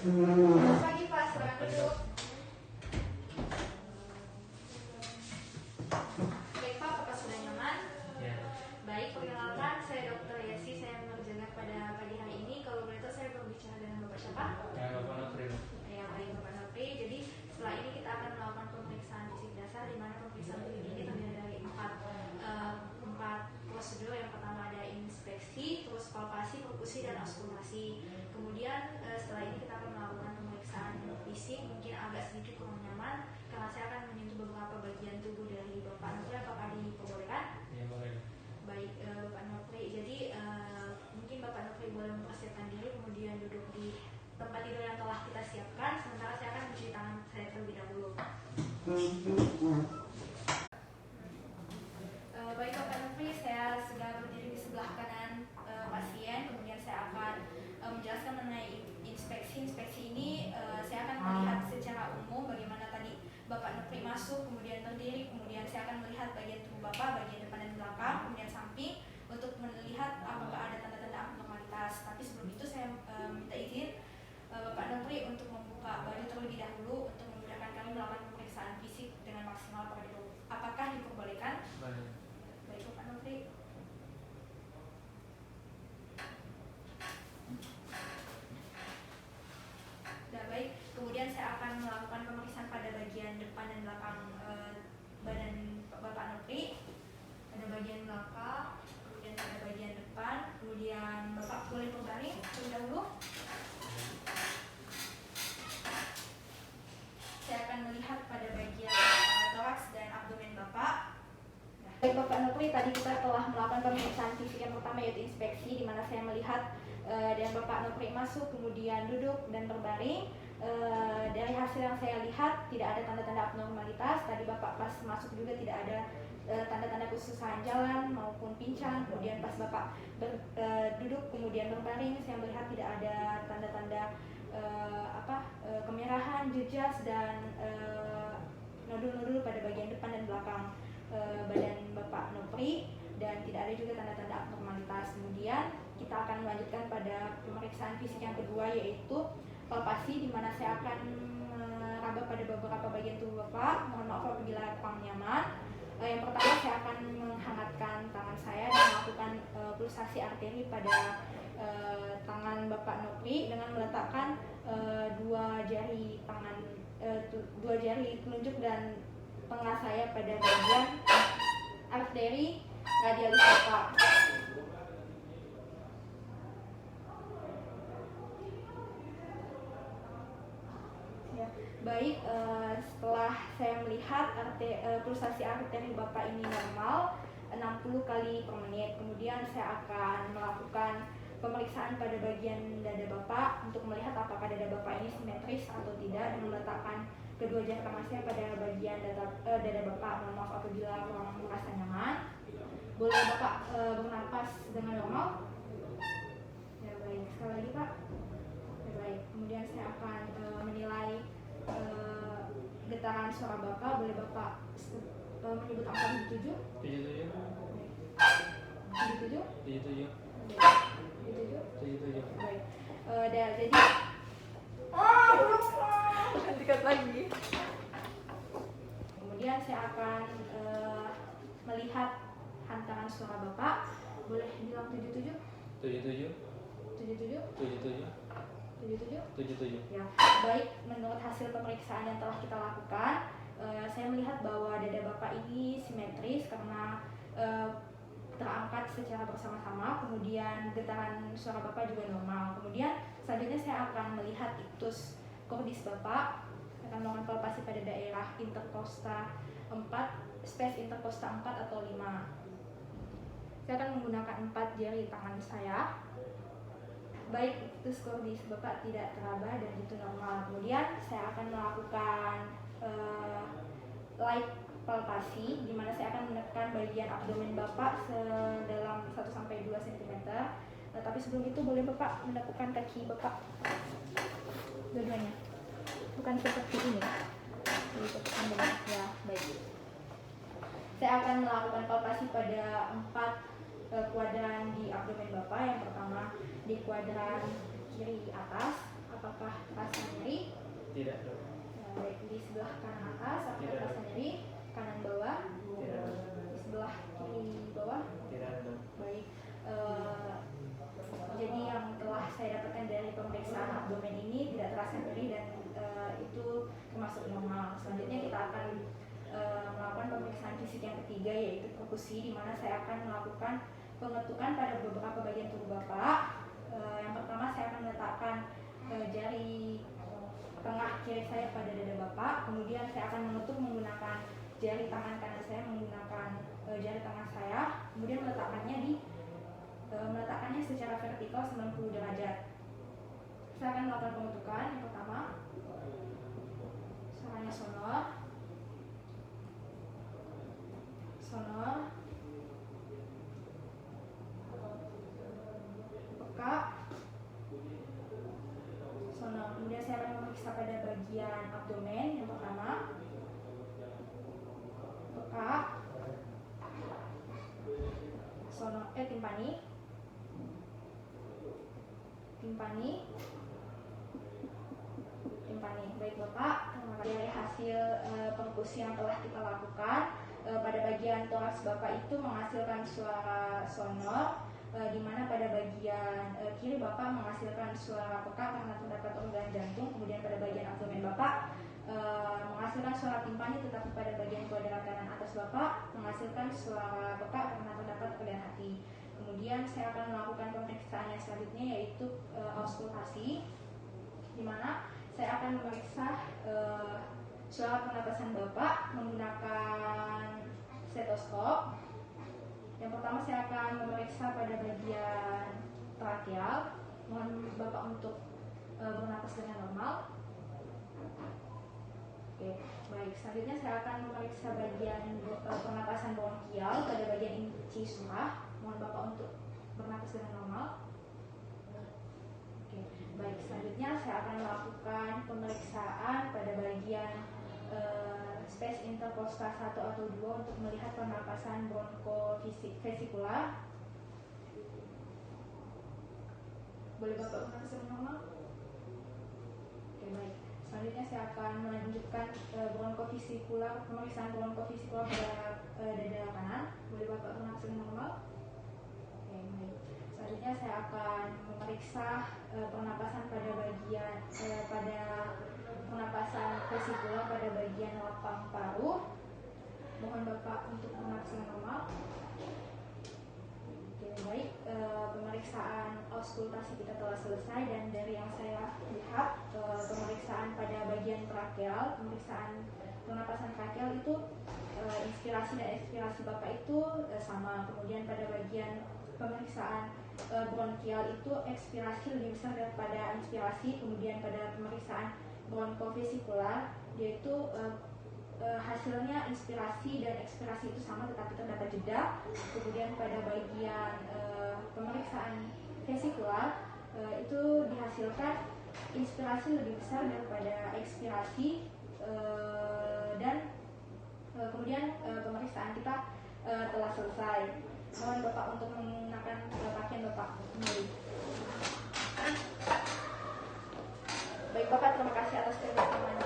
Selamat pagi Pak, silakan duduk. Baik Pak, apakah sudah nyaman? Ya. Baik, perkenalkan saya Dr. Yesi, saya mengerjakan pada pagi hari ini. Kalau boleh tahu saya berbicara dengan Bapak siapa? Bapak Notri. Ya, baik Bapak Nopri. Jadi setelah ini kita akan melakukan pemeriksaan fisik dasar, di mana pemeriksaan fisik ini terdiri dari empat prosedur. Yang pertama ada inspeksi, terus palpasi, perkusi, dan auskultasi. Kemudian setelah ini kita akan melakukan pemeriksaan fisik, mungkin agak sedikit kurang nyaman karena saya akan menyentuh beberapa bagian tubuh dari Bapak Nopri. Apakah diperbolehkan? Ya, boleh. Baik, Bapak Nopri. Jadi mungkin Bapak Nopri boleh mempersiapkan diri, kemudian duduk di tempat tidur yang telah kita siapkan. Sementara saya akan mencuci tangan saya terlebih dahulu. Baik Bapak Nopri, saya sudah berdiri di sebelah kanan pasien. Kemudian saya akan menjelaskan mengenai inspeksi. Inspeksi ini saya akan melihat secara umum bagaimana tadi Bapak Nopri masuk, kemudian berdiri, kemudian saya akan melihat bagian tubuh Bapak, bagian depan dan belakang, kemudian samping, untuk melihat apakah ada tanda-tanda abnormalitas. Tapi sebelum itu saya minta izin Bapak Nopri untuk membuka baju terlebih dahulu untuk memudahkan kami melakukan pemeriksaan fisik dengan maksimal. Apakah diperbolehkan? Boleh. Baik Bapak Nopri. Sudah baik. Kemudian saya akan melakukan pemeriksaan pada bagian depan dan belakang badan Bapak Nopri. Ada bagian belakang, kemudian ada bagian depan, kemudian Bapak boleh berbaring terlebih dahulu. Saya akan melihat pada bagian toraks dan abdomen Bapak. Baik Bapak Nopri, tadi kita telah melakukan pemeriksaan fisik yang pertama yaitu inspeksi, di mana saya melihat dan Bapak Nopri masuk, kemudian duduk dan berbaring. Dari hasil yang saya lihat tidak ada tanda-tanda abnormalitas. Tadi Bapak pas masuk juga tidak ada tanda-tanda kesusahan jalan maupun pincang. Kemudian pas Bapak duduk kemudian berbaring, saya melihat tidak ada tanda-tanda kemerahan, jejas, dan nodul-nodul pada bagian depan dan belakang badan Bapak Nopri, dan tidak ada juga tanda-tanda abnormalitas. Kemudian kita akan melanjutkan pada pemeriksaan fisik yang kedua yaitu palpasi, di mana saya akan meraba pada beberapa bagian tubuh Bapak. Mohon maaf apabila kurang nyaman. Yang pertama saya akan menghangatkan tangan saya dan melakukan pulsasi arteri pada tangan Bapak Nopri dengan meletakkan dua jari telunjuk dan tengah saya pada bagian arteri radialis Bapak. Ya, baik, setelah saya melihat pulsasi arteri Bapak ini normal 60 kali per menit, kemudian saya akan melakukan pemeriksaan pada bagian dada Bapak untuk melihat apakah dada Bapak ini simetris atau tidak, dengan meletakkan kedua jari tangan saya pada bagian dada Bapak. Mohon maaf apabila kurang merasa nyaman. Boleh Bapak bernapas dengan normal? Ya baik, sekali lagi Pak. Ya baik, kemudian saya akan menilai getaran suara Bapak. Boleh Bapak menyebut angka 77? 77. 77? 77. 77? 77. Baik. Jadi dekat lagi. Kemudian saya akan melihat hantaran suara Bapak. Boleh bilang 77? 77. 77? 77. 77? 77. Ya, baik. Menurut hasil pemeriksaan yang telah kita lakukan, saya melihat bahwa dada Bapak ini simetris karena terangkat secara bersama-sama. Kemudian getaran suara Bapak juga normal. Kemudian selanjutnya saya akan melihat iktus cordis Bapak, akan melakukan palpasi pada daerah interkosta 4, space interkosta 4 atau 5. Saya akan menggunakan 4 jari tangan saya. Baik, iktus cordis Bapak tidak teraba dan itu normal. Kemudian saya akan melakukan light palpasi, di mana saya akan menekan bagian abdomen Bapak sedalam 1-2 cm. Tapi sebelum itu boleh Bapak menepukkan kaki Bapak dua-duanya, bukan seperti ini. Ditepukkan dulu. Ya, baik. Saya akan melakukan palpasi pada 4 kuadran di abdomen Bapak. Yang pertama di kuadran kiri atas, Apakah terasa nyeri? Tidak, Dok. Baik, di sebelah kanan atas apakah Tidak. terasa nyeri? Kanan bawah? Tidak. Di sebelah kiri bawah? Tidak, Dok. Baik. Jadi yang telah saya dapatkan dari pemeriksaan abdomen ini tidak terasa nyeri dan itu termasuk normal. Selanjutnya kita akan melakukan pemeriksaan fisik yang ketiga, yaitu perkusi, di mana saya akan melakukan pengetukan pada beberapa bagian tubuh Bapak. Yang pertama saya akan meletakkan jari tengah kiri saya pada dada Bapak, kemudian saya akan mengetuk menggunakan jari tangan kanan saya menggunakan jari tengah saya, kemudian meletakkannya secara vertikal 90 derajat. Saya akan melakukan pengetukan. Yang pertama, suaranya sonor, peka, sonor. Kemudian saya akan memeriksa pada bagian abdomen. Yang pertama, peka, sonor, timpani. Baik Bapak, terima kasih. Dari hasil perkusi yang telah kita lakukan, pada bagian toraks Bapak itu menghasilkan suara sonor, di mana pada bagian kiri Bapak menghasilkan suara peka karena terdapat organ jantung. Kemudian pada bagian abdomen Bapak menghasilkan suara timpani, tetapi pada bagian kuadrat kanan atas Bapak menghasilkan suara peka karena terdapat organ hati. Kemudian saya akan melakukan pemeriksaan yang selanjutnya, yaitu auskultasi, di mana saya akan memeriksa suara pernapasan Bapak menggunakan stetoskop. Yang pertama saya akan memeriksa pada bagian trakeal. Mohon Bapak untuk bernapas dengan normal. Oke, baik. Selanjutnya saya akan memeriksa bagian pernapasan bronkial pada bagian inci surah. Mohon Bapak untuk bernapas dengan normal. Oke, baik. Selanjutnya saya akan melakukan pemeriksaan pada bagian space interkostal 1 atau 2 untuk melihat pernapasan bronkofesikular. Boleh Bapak bernapas dengan normal? Oke, baik. Selanjutnya saya akan melanjutkan pemeriksaan bronkofesikular pada dada kanan. Boleh Bapak bernapas dengan normal? Oke, baik. Selanjutnya saya akan memeriksa pernapasan pada pernapasan vesikular pada bagian lapang paru. Mohon Bapak untuk bernapas dengan normal. Oke, baik. Pemeriksaan auskultasi kita telah selesai, dan dari yang saya lihat pemeriksaan pada bagian trakeal, pemeriksaan pernapasan trakeal itu inspirasi dan ekspirasi Bapak itu sama. Kemudian pada bagian pemeriksaan bronkial itu ekspirasi lebih besar daripada inspirasi. Kemudian pada pemeriksaan bronkofesikular dia itu hasilnya inspirasi dan ekspirasi itu sama tetapi terdapat jeda. Kemudian pada bagian pemeriksaan vesikular itu dihasilkan inspirasi lebih besar daripada ekspirasi, dan kemudian pemeriksaan kita telah selesai. Mohon Bapak untuk menggunakan pakaian Bapak kembali. Baik Bapak, terima kasih atas kerjasamanya.